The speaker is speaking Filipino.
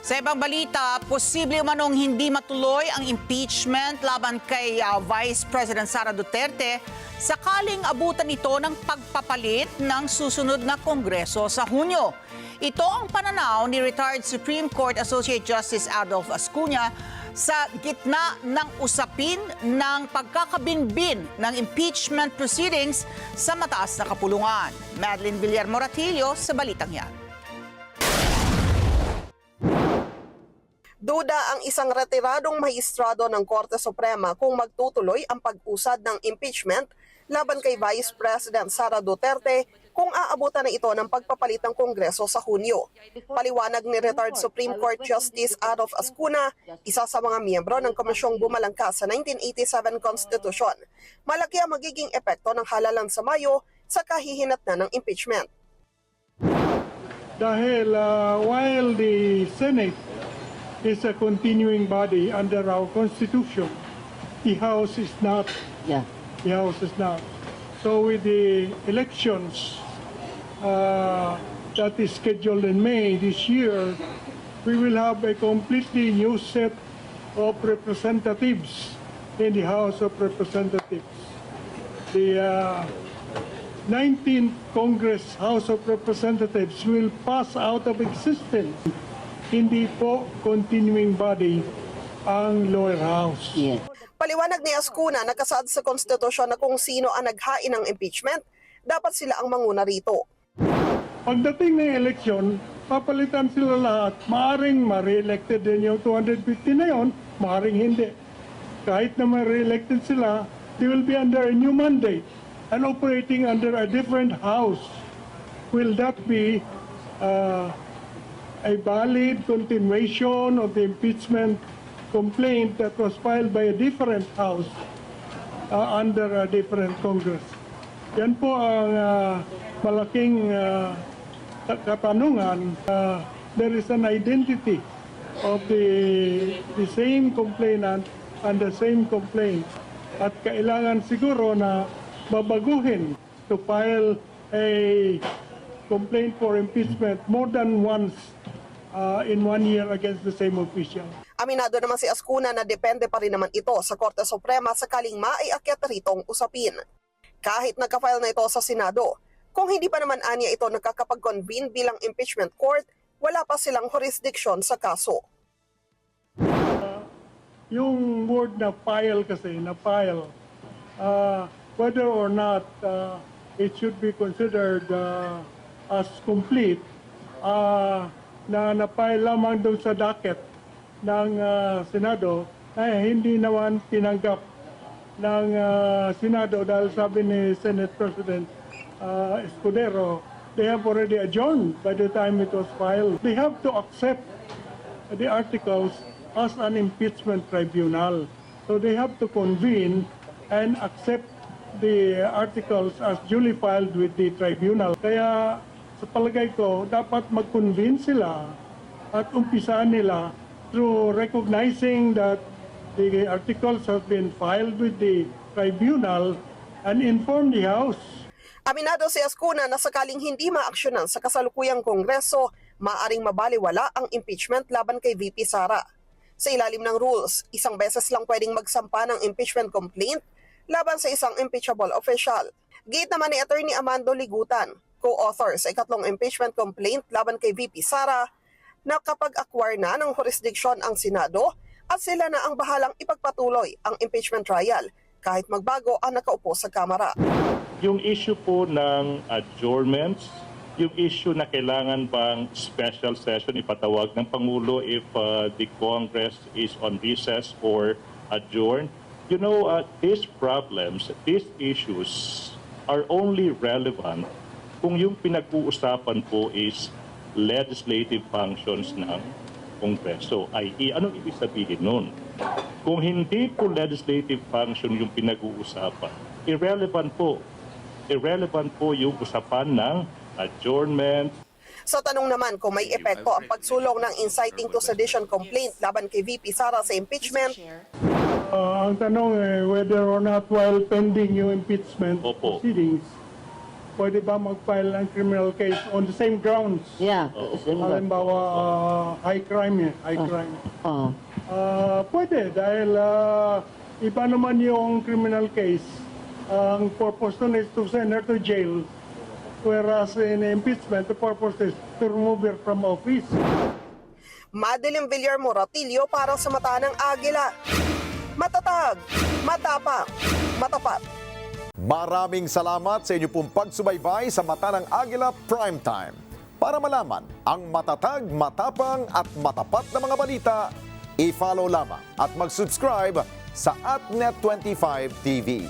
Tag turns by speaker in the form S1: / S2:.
S1: Sa ibang balita, posible umanong hindi matuloy ang impeachment laban kay Vice President Sara Duterte sakaling abutan ito ng pagpapalit ng susunod na Kongreso sa Hunyo. Ito ang pananaw ni retired Supreme Court Associate Justice Adolfo Ascuna sa gitna ng usapin ng pagkakabinbin ng impeachment proceedings sa mataas na kapulungan. Madeline Villar-Moratillo sa balitang yan.
S2: Duda ang isang retiradong maestrado ng Korte Suprema kung magtutuloy ang pag-usad ng impeachment laban kay Vice President Sara Duterte kung aabutan na ito ng pagpapalit ng Kongreso sa Hunyo. Paliwanag ni retired Supreme Court Justice Adolfo Ascuna, isa sa mga miyembro ng komisyong bumalangkas sa 1987 Constitution, malaki ang magiging epekto ng halalan sa Mayo sa kahihinat na ng impeachment.
S3: Dahil while the Senate is a continuing body under our Constitution, the House is not.
S4: Yeah.
S3: The House is not. So with the elections that is scheduled in May this year, we will have a completely new set of representatives in the House of Representatives. The 19th Congress House of Representatives will pass out of existence. Hindi po continuing body ang lower house.
S4: Yeah.
S2: Paliwanag ni Ascuna, nakasaad sa konstitusyon na kung sino ang naghain ng impeachment, dapat sila ang manguna rito.
S3: Pagdating ng eleksyon, papalitan sila lahat. Maaring ma-re-elected din yung 250 na yon, maaring hindi. Kahit na ma-re-elected sila, they will be under a new mandate and operating under a different house. Will that be a valid continuation of the impeachment complaint that was filed by a different house under a different Congress? Yan po ang malaking katanungan. There is an identity of the same complainant and the same complaint. At kailangan siguro na babaguhin to file a complaint for impeachment more than once in 1 year against the same official.
S2: Aminado naman si Ascuna na depende pa rin naman ito sa Korte Suprema sakaling maiakyat ritong usapin. Kahit nagka-file na ito sa Senado, kung hindi pa naman anya ito nakakapag-convene bilang impeachment court, wala pa silang jurisdiction sa kaso.
S3: Yung word na file kasi, whether or not it should be considered as complete, na na-file lamang doon sa docket ng Senado ay hindi naman tinanggap ng Senado dahil sabi ni Senate President Escudero, they have already adjourned by the time it was filed. They have to accept the articles as an impeachment tribunal. So they have to convene and accept the articles as duly filed with the tribunal. Kaya sa palagay ko, dapat mag-convene sila at umpisaan nila through recognizing that the articles have been filed with the tribunal and inform the House.
S2: Aminado si Ascuna na sakaling hindi maaksyonan sa kasalukuyang Kongreso, maaring mabaliwala ang impeachment laban kay VP Sara. Sa ilalim ng rules, isang beses lang pwedeng magsampa ng impeachment complaint laban sa isang impeachable official. Gate naman ni Attorney Amando Ligutan, co-author sa ikatlong impeachment complaint laban kay VP Sara, na kapag acquire na ng jurisdiction ang Senado at sila na ang bahalang ipagpatuloy ang impeachment trial kahit magbago ang nakaupo sa Kamara.
S5: Yung issue po ng adjournments, yung issue na kailangan bang special session ipatawag ng Pangulo if the Congress is on recess or adjourned. You know, these problems, these issues are only relevant kung yung pinag-uusapan po is legislative functions ng Kongreso. I.e., anong ibig sabihin nun? Kung hindi po legislative function yung pinag-uusapan, irrelevant po yung usapan ng adjournment.
S2: Sa tanong naman kung may epekto ang pagsulong ng inciting to sedition complaint laban kay VP Sara sa impeachment,
S3: Ang tanong whether or not while pending yung impeachment
S5: Opo.
S3: proceedings, pwede ba mag-file ng criminal case on the same grounds?
S4: Yeah.
S3: Halimbawa, high crime high crime.
S4: Oh.
S3: Pwede dahil iba naman yung criminal case. Ang purpose nun is to send her to jail, whereas in impeachment, the purpose is to remove her from office.
S2: Madeline Villar Moratillo para sa Mata ng Agila. Matatag, matapang, matapat.
S6: Maraming salamat sa inyo pong pagsubaybay sa Mata ng Agila Primetime. Para malaman ang matatag, matapang at matapat na mga balita, i-follow lamang at mag-subscribe sa @net25 TV.